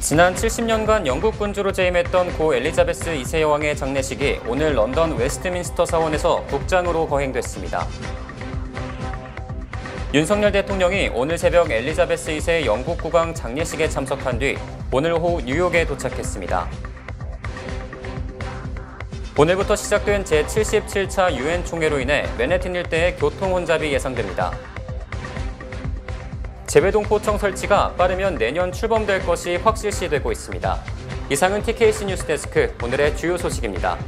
지난 70년간 영국 군주로 재임했던 고 엘리자베스 2세 여왕의 장례식이 오늘 런던 웨스트민스터 사원에서 국장으로 거행됐습니다. 윤석열 대통령이 오늘 새벽 엘리자베스 2세 영국 국왕 장례식에 참석한 뒤 오늘 오후 뉴욕에 도착했습니다. 오늘부터 시작된 제77차 유엔 총회로 인해 맨해튼 일대의 교통 혼잡이 예상됩니다. 재외동포청 설치가 빠르면 내년 출범될 것이 확실시되고 있습니다. 이상은 TKC 뉴스데스크 오늘의 주요 소식입니다.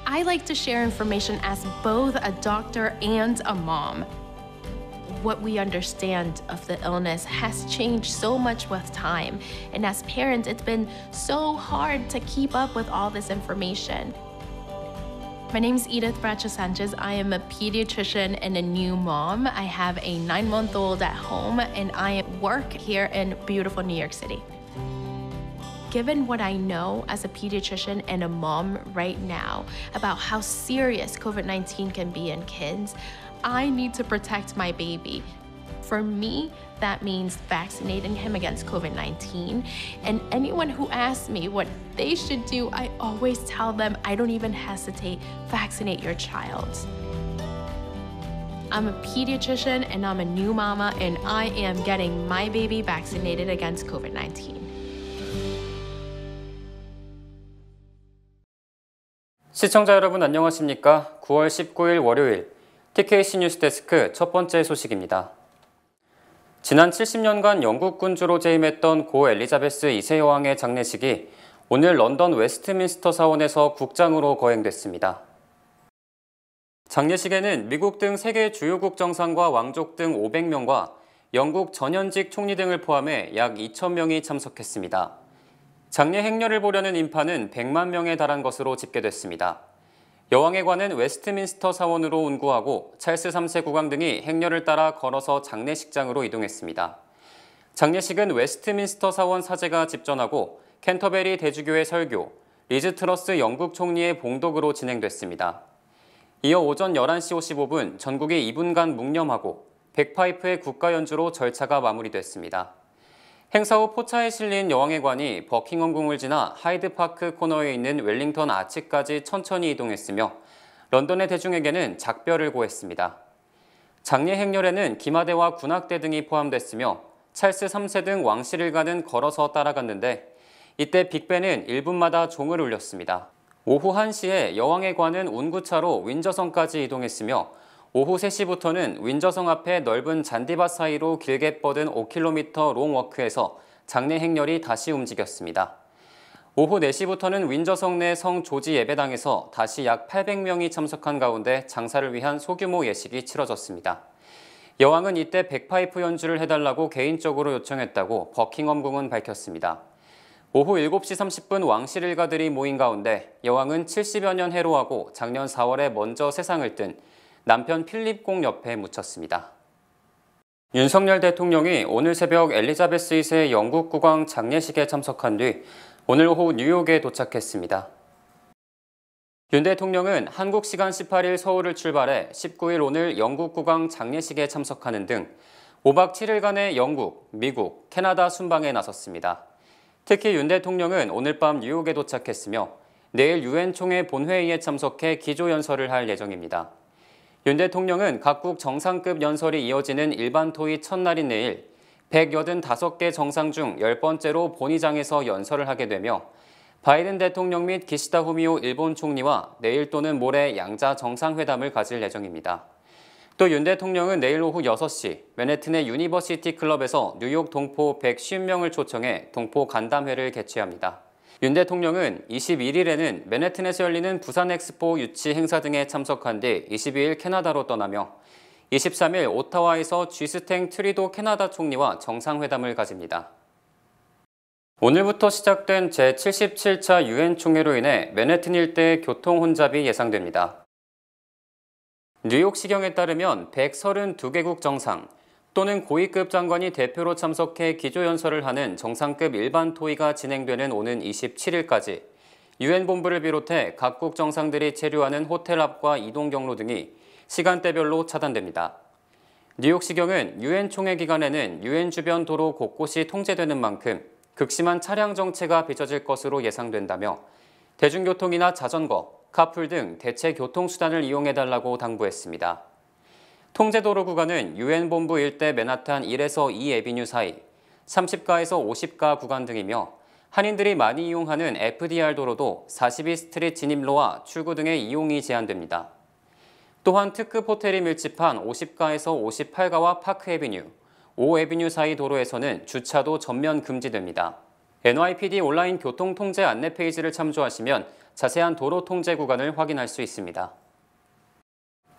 I like to share information as both a doctor and a mom. What we understand of the illness has changed so much with time, and as parents, it's been so hard to keep up with all this information. My name is Edith Bracho Sanchez. I am a pediatrician and a new mom. I have a 9-month-old at home, and I work here in beautiful New York City. Given what I know as a pediatrician and a mom right now about how serious COVID-19 can be in kids, I need to protect my baby. For me, that means vaccinating him against COVID-19. And anyone who asks me what they should do, I always tell them, I don't even hesitate, vaccinate your child. I'm a pediatrician and I'm a new mama, and I am getting my baby vaccinated against COVID-19. 시청자 여러분 안녕하십니까? 9월 19일 월요일 TKC 뉴스데스크 첫 번째 소식입니다. 지난 70년간 영국 군주로 재임했던 고 엘리자베스 2세 여왕의 장례식이 오늘 런던 웨스트민스터 사원에서 국장으로 거행됐습니다. 장례식에는 미국 등 세계 주요국 정상과 왕족 등 500명과 영국 전현직 총리 등을 포함해 약 2,000명이 참석했습니다. 장례 행렬을 보려는 인파는 100만 명에 달한 것으로 집계됐습니다. 여왕의 관은 웨스트민스터 사원으로 운구하고 찰스 3세 국왕 등이 행렬을 따라 걸어서 장례식장으로 이동했습니다. 장례식은 웨스트민스터 사원 사제가 집전하고 캔터베리 대주교의 설교, 리즈 트러스 영국 총리의 봉독으로 진행됐습니다. 이어 오전 11시 55분 전국이 2분간 묵념하고 백파이프의 국가 연주로 절차가 마무리됐습니다. 행사 후 포차에 실린 여왕의 관이 버킹엄궁을 지나 하이드파크 코너에 있는 웰링턴 아치까지 천천히 이동했으며 런던의 대중에게는 작별을 고했습니다. 장례 행렬에는 기마대와 군악대 등이 포함됐으며 찰스 3세 등 왕실을 가는 걸어서 따라갔는데 이때 빅벤은 1분마다 종을 울렸습니다. 오후 1시에 여왕의 관은 운구차로 윈저성까지 이동했으며 오후 3시부터는 윈저성 앞에 넓은 잔디밭 사이로 길게 뻗은 5km 롱워크에서 장례 행렬이 다시 움직였습니다. 오후 4시부터는 윈저성 내 성 조지 예배당에서 다시 약 800명이 참석한 가운데 장사를 위한 소규모 예식이 치러졌습니다. 여왕은 이때 백파이프 연주를 해달라고 개인적으로 요청했다고 버킹엄궁은 밝혔습니다. 오후 7시 30분 왕실 일가들이 모인 가운데 여왕은 70여 년 해로하고 작년 4월에 먼저 세상을 뜬 남편 필립 공 옆에 묻혔습니다. 윤석열 대통령이 오늘 새벽 엘리자베스 2세 영국 국왕 장례식에 참석한 뒤 오늘 오후 뉴욕에 도착했습니다. 윤 대통령은 한국 시간 18일 서울을 출발해 19일 오늘 영국 국왕 장례식에 참석하는 등 5박 7일간의 영국, 미국, 캐나다 순방에 나섰습니다. 특히 윤 대통령은 오늘 밤 뉴욕에 도착했으며 내일 유엔 총회 본회의에 참석해 기조연설을 할 예정입니다. 윤 대통령은 각국 정상급 연설이 이어지는 일반 토의 첫날인 내일 185개 정상 중 10번째로 본의장에서 연설을 하게 되며 바이든 대통령 및 기시다 후미오 일본 총리와 내일 또는 모레 양자 정상회담을 가질 예정입니다. 또 윤 대통령은 내일 오후 6시 맨해튼의 유니버시티 클럽에서 뉴욕 동포 150명을 초청해 동포 간담회를 개최합니다. 윤 대통령은 21일에는 맨해튼에서 열리는 부산 엑스포 유치 행사 등에 참석한 뒤 22일 캐나다로 떠나며 23일 오타와에서 쥐스탱 트리도 캐나다 총리와 정상회담을 가집니다. 오늘부터 시작된 제77차 유엔 총회로 인해 맨해튼 일대의 교통 혼잡이 예상됩니다. 뉴욕시경에 따르면 132개국 정상 또는 고위급 장관이 대표로 참석해 기조연설을 하는 정상급 일반 토의가 진행되는 오는 27일까지 유엔 본부를 비롯해 각국 정상들이 체류하는 호텔 앞과 이동 경로 등이 시간대별로 차단됩니다. 뉴욕시경은 유엔 총회 기간에는 유엔 주변 도로 곳곳이 통제되는 만큼 극심한 차량 정체가 빚어질 것으로 예상된다며 대중교통이나 자전거, 카풀 등 대체 교통수단을 이용해달라고 당부했습니다. 통제도로 구간은 유엔 본부 일대 맨하탄 1에서 2 애비뉴 사이, 30가에서 50가 구간 등이며 한인들이 많이 이용하는 FDR 도로도 42 스트리트 진입로와 출구 등의 이용이 제한됩니다. 또한 특급 호텔이 밀집한 50가에서 58가와 파크 애비뉴, 5 애비뉴 사이 도로에서는 주차도 전면 금지됩니다. NYPD 온라인 교통 통제 안내 페이지를 참조하시면 자세한 도로 통제 구간을 확인할 수 있습니다.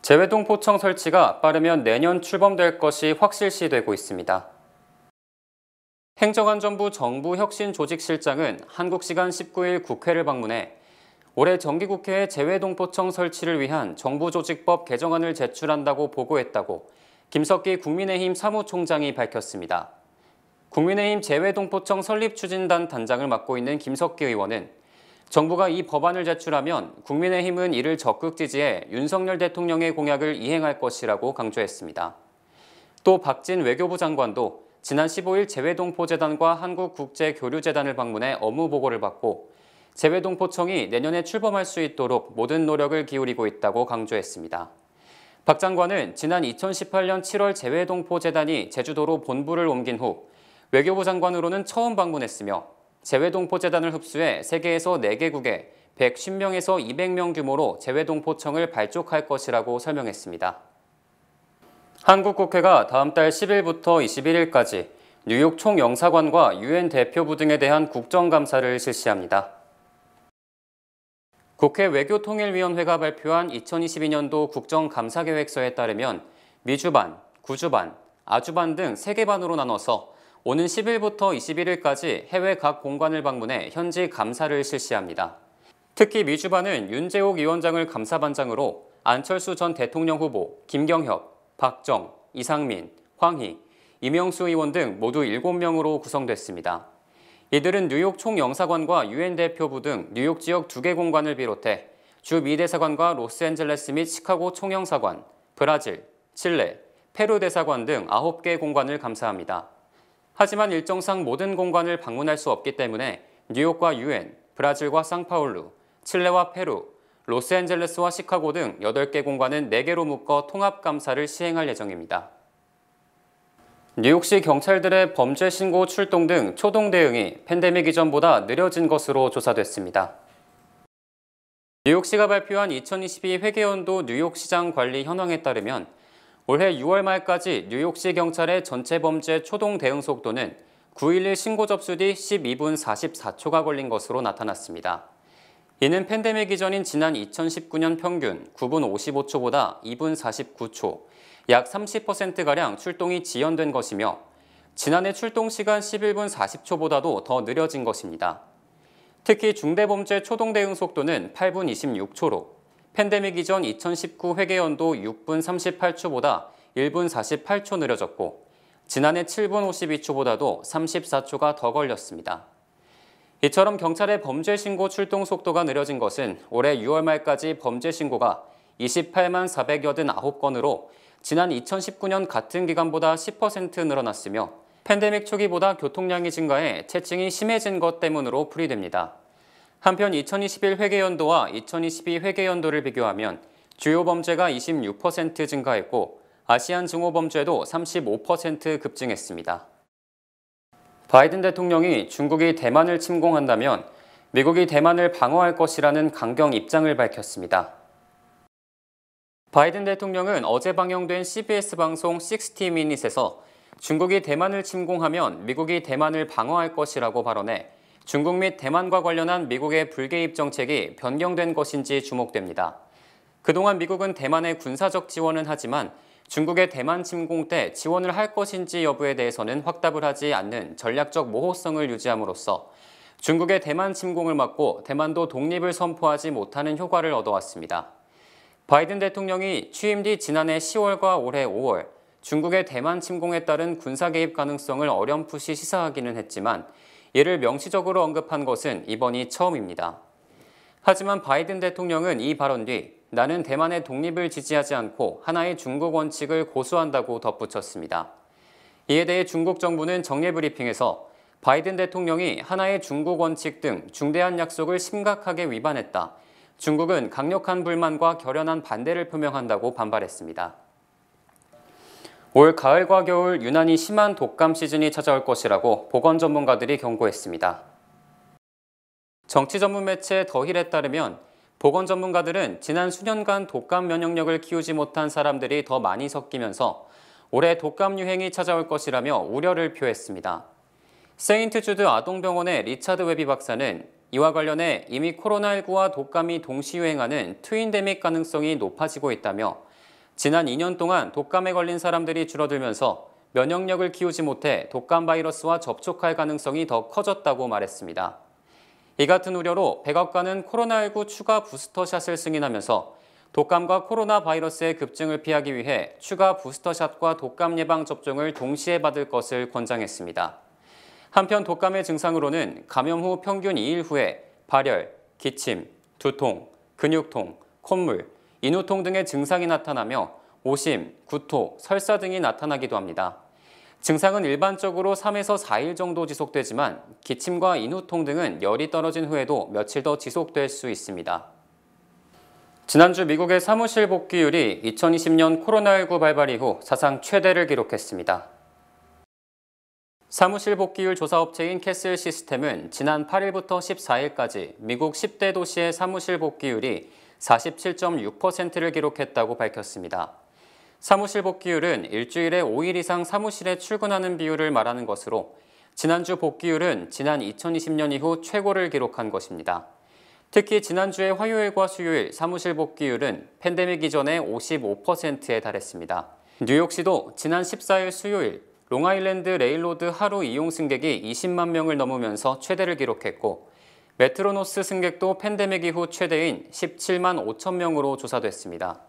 재외동포청 설치가 빠르면 내년 출범될 것이 확실시되고 있습니다. 행정안전부 정부혁신조직실장은 한국 시간 19일 국회를 방문해 올해 정기국회에 재외동포청 설치를 위한 정부조직법 개정안을 제출한다고 보고했다고 김석기 국민의힘 사무총장이 밝혔습니다. 국민의힘 재외동포청 설립추진단 단장을 맡고 있는 김석기 의원은 정부가 이 법안을 제출하면 국민의힘은 이를 적극 지지해 윤석열 대통령의 공약을 이행할 것이라고 강조했습니다. 또 박진 외교부 장관도 지난 15일 재외동포재단과 한국국제교류재단을 방문해 업무 보고를 받고 재외동포청이 내년에 출범할 수 있도록 모든 노력을 기울이고 있다고 강조했습니다. 박 장관은 지난 2018년 7월 재외동포재단이 제주도로 본부를 옮긴 후 외교부 장관으로는 처음 방문했으며 재외동포재단을 흡수해 세계에서 4개국에 110명에서 200명 규모로 재외동포청을 발족할 것이라고 설명했습니다. 한국 국회가 다음 달 10일부터 21일까지 뉴욕 총영사관과 유엔 대표부 등에 대한 국정감사를 실시합니다. 국회 외교통일위원회가 발표한 2022년도 국정감사계획서에 따르면 미주반, 구주반, 아주반 등 3개 반으로 나눠서 오는 10일부터 21일까지 해외 각 공관을 방문해 현지 감사를 실시합니다. 특히 미주반은 윤재옥 위원장을 감사반장으로 안철수 전 대통령 후보, 김경협, 박정, 이상민, 황희, 이명수 의원 등 모두 7명으로 구성됐습니다. 이들은 뉴욕 총영사관과 유엔 대표부 등 뉴욕 지역 2개 공관을 비롯해 주 미 대사관과 로스앤젤레스 및 시카고 총영사관, 브라질, 칠레, 페루 대사관 등 9개 공관을 감사합니다. 하지만 일정상 모든 공관을 방문할 수 없기 때문에 뉴욕과 유엔, 브라질과 상파울루, 칠레와 페루, 로스앤젤레스와 시카고 등 8개 공관은 4개로 묶어 통합감사를 시행할 예정입니다. 뉴욕시 경찰들의 범죄 신고 출동 등 초동 대응이 팬데믹 이전보다 느려진 것으로 조사됐습니다. 뉴욕시가 발표한 2022 회계연도 뉴욕시장 관리 현황에 따르면 올해 6월 말까지 뉴욕시 경찰의 전체 범죄 초동 대응 속도는 9.11 신고 접수 뒤 12분 44초가 걸린 것으로 나타났습니다. 이는 팬데믹 이전인 지난 2019년 평균 9분 55초보다 2분 49초, 약 30%가량 출동이 지연된 것이며 지난해 출동 시간 11분 40초보다도 더 느려진 것입니다. 특히 중대범죄 초동 대응 속도는 8분 26초로 팬데믹 이전 2019 회계연도 6분 38초보다 1분 48초 느려졌고 지난해 7분 52초보다도 34초가 더 걸렸습니다. 이처럼 경찰의 범죄 신고 출동 속도가 느려진 것은 올해 6월 말까지 범죄 신고가 28만 489건으로 지난 2019년 같은 기간보다 10% 늘어났으며 팬데믹 초기보다 교통량이 증가해 체증이 심해진 것 때문으로 풀이됩니다. 한편 2021 회계연도와 2022 회계연도를 비교하면 주요 범죄가 26% 증가했고 아시안 증오 범죄도 35% 급증했습니다. 바이든 대통령이 중국이 대만을 침공한다면 미국이 대만을 방어할 것이라는 강경 입장을 밝혔습니다. 바이든 대통령은 어제 방영된 CBS 방송 60 Minutes에서 중국이 대만을 침공하면 미국이 대만을 방어할 것이라고 발언해 중국 및 대만과 관련한 미국의 불개입 정책이 변경된 것인지 주목됩니다. 그동안 미국은 대만에 군사적 지원은 하지만 중국의 대만 침공 때 지원을 할 것인지 여부에 대해서는 확답을 하지 않는 전략적 모호성을 유지함으로써 중국의 대만 침공을 막고 대만도 독립을 선포하지 못하는 효과를 얻어왔습니다. 바이든 대통령이 취임 뒤 지난해 10월과 올해 5월 중국의 대만 침공에 따른 군사 개입 가능성을 어렴풋이 시사하기는 했지만 이를 명시적으로 언급한 것은 이번이 처음입니다. 하지만 바이든 대통령은 이 발언 뒤 나는 대만의 독립을 지지하지 않고 하나의 중국 원칙을 고수한다고 덧붙였습니다. 이에 대해 중국 정부는 정례 브리핑에서 바이든 대통령이 하나의 중국 원칙 등 중대한 약속을 심각하게 위반했다. 중국은 강력한 불만과 결연한 반대를 표명한다고 반발했습니다. 올 가을과 겨울 유난히 심한 독감 시즌이 찾아올 것이라고 보건 전문가들이 경고했습니다. 정치 전문 매체 더힐에 따르면 보건 전문가들은 지난 수년간 독감 면역력을 키우지 못한 사람들이 더 많이 섞이면서 올해 독감 유행이 찾아올 것이라며 우려를 표했습니다. 세인트 주드 아동병원의 리차드 웨비 박사는 이와 관련해 이미 코로나19와 독감이 동시 유행하는 트윈데믹 가능성이 높아지고 있다며 지난 2년 동안 독감에 걸린 사람들이 줄어들면서 면역력을 키우지 못해 독감 바이러스와 접촉할 가능성이 더 커졌다고 말했습니다. 이 같은 우려로 백악관은 코로나19 추가 부스터샷을 승인하면서 독감과 코로나 바이러스의 급증을 피하기 위해 추가 부스터샷과 독감 예방 접종을 동시에 받을 것을 권장했습니다. 한편 독감의 증상으로는 감염 후 평균 2일 후에 발열, 기침, 두통, 근육통, 콧물, 인후통 등의 증상이 나타나며 오심, 구토, 설사 등이 나타나기도 합니다. 증상은 일반적으로 3에서 4일 정도 지속되지만 기침과 인후통 등은 열이 떨어진 후에도 며칠 더 지속될 수 있습니다. 지난주 미국의 사무실 복귀율이 2020년 코로나19 발발 이후 사상 최대를 기록했습니다. 사무실 복귀율 조사업체인 캐슬 시스템은 지난 8일부터 14일까지 미국 10대 도시의 사무실 복귀율이 47.6%를 기록했다고 밝혔습니다. 사무실 복귀율은 일주일에 5일 이상 사무실에 출근하는 비율을 말하는 것으로 지난주 복귀율은 지난 2020년 이후 최고를 기록한 것입니다. 특히 지난주의 화요일과 수요일 사무실 복귀율은 팬데믹 이전의 55%에 달했습니다. 뉴욕시도 지난 14일 수요일 롱아일랜드 레일로드 하루 이용 승객이 20만 명을 넘으면서 최대를 기록했고 메트로노스 승객도 팬데믹 이후 최대인 17만 5천 명으로 조사됐습니다.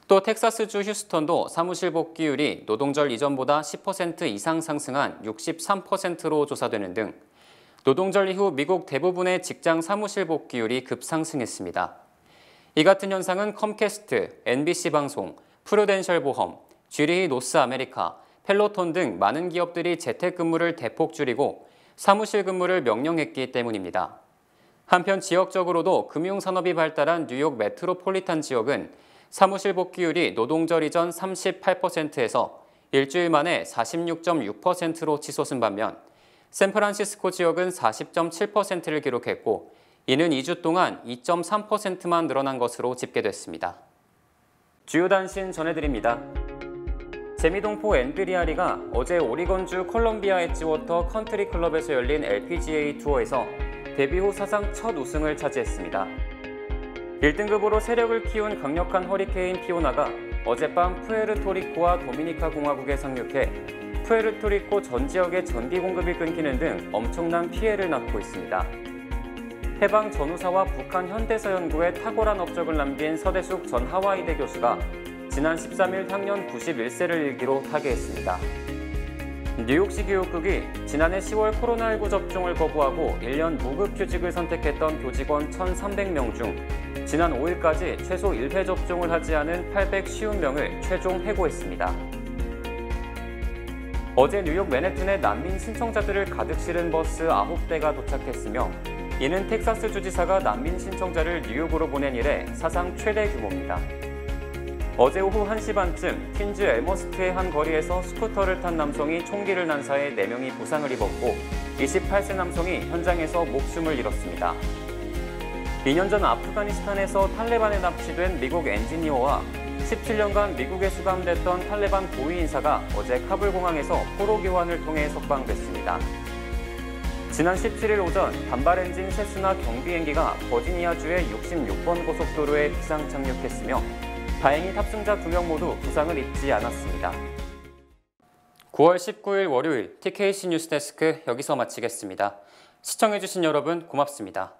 또 텍사스주 휴스턴도 사무실 복귀율이 노동절 이전보다 10% 이상 상승한 63%로 조사되는 등 노동절 이후 미국 대부분의 직장 사무실 복귀율이 급상승했습니다. 이 같은 현상은 컴캐스트, NBC 방송, 프루덴셜 보험, 쥐리히 노스 아메리카, 펠로톤 등 많은 기업들이 재택근무를 대폭 줄이고 사무실 근무를 명령했기 때문입니다. 한편 지역적으로도 금융산업이 발달한 뉴욕 메트로폴리탄 지역은 사무실 복귀율이 노동절 이전 38%에서 일주일 만에 46.6%로 치솟은 반면 샌프란시스코 지역은 40.7%를 기록했고 이는 2주 동안 2.3%만 늘어난 것으로 집계됐습니다. 주요 단신 전해드립니다. 재미동포 엔드리아리가 어제 오리건주 콜럼비아 엣지워터 컨트리 클럽에서 열린 LPGA 투어에서 데뷔 후 사상 첫 우승을 차지했습니다. 1등급으로 세력을 키운 강력한 허리케인 피오나가 어젯밤 푸에르토리코와 도미니카 공화국에 상륙해 푸에르토리코 전 지역의 전기 공급이 끊기는 등 엄청난 피해를 낳고 있습니다. 해방 전후사와 북한 현대사 연구에 탁월한 업적을 남긴 서대숙 전 하와이대 교수가 지난 13일 향년 91세를 일기로 타계했습니다. 뉴욕시 교육국이 지난해 10월 코로나19 접종을 거부하고 1년 무급휴직을 선택했던 교직원 1,300명 중 지난 5일까지 최소 1회 접종을 하지 않은 850명을 최종 해고했습니다. 어제 뉴욕 맨해튼에 난민 신청자들을 가득 실은 버스 9대가 도착했으며 이는 텍사스 주지사가 난민 신청자를 뉴욕으로 보낸 이래 사상 최대 규모입니다. 어제 오후 1시 반쯤 퀸즈 엘머스트의 한 거리에서 스쿠터를 탄 남성이 총기를 난사해 4명이 부상을 입었고 28세 남성이 현장에서 목숨을 잃었습니다. 2년 전 아프가니스탄에서 탈레반에 납치된 미국 엔지니어와 17년간 미국에 수감됐던 탈레반 고위 인사가 어제 카불 공항에서 포로 교환을 통해 석방됐습니다. 지난 17일 오전 단발 엔진 세스나 경비행기가 버지니아주의 66번 고속도로에 비상 착륙했으며 다행히 탑승자 2명 모두 부상을 입지 않았습니다. 9월 19일 월요일 TKC 뉴스데스크 여기서 마치겠습니다. 시청해주신 여러분 고맙습니다.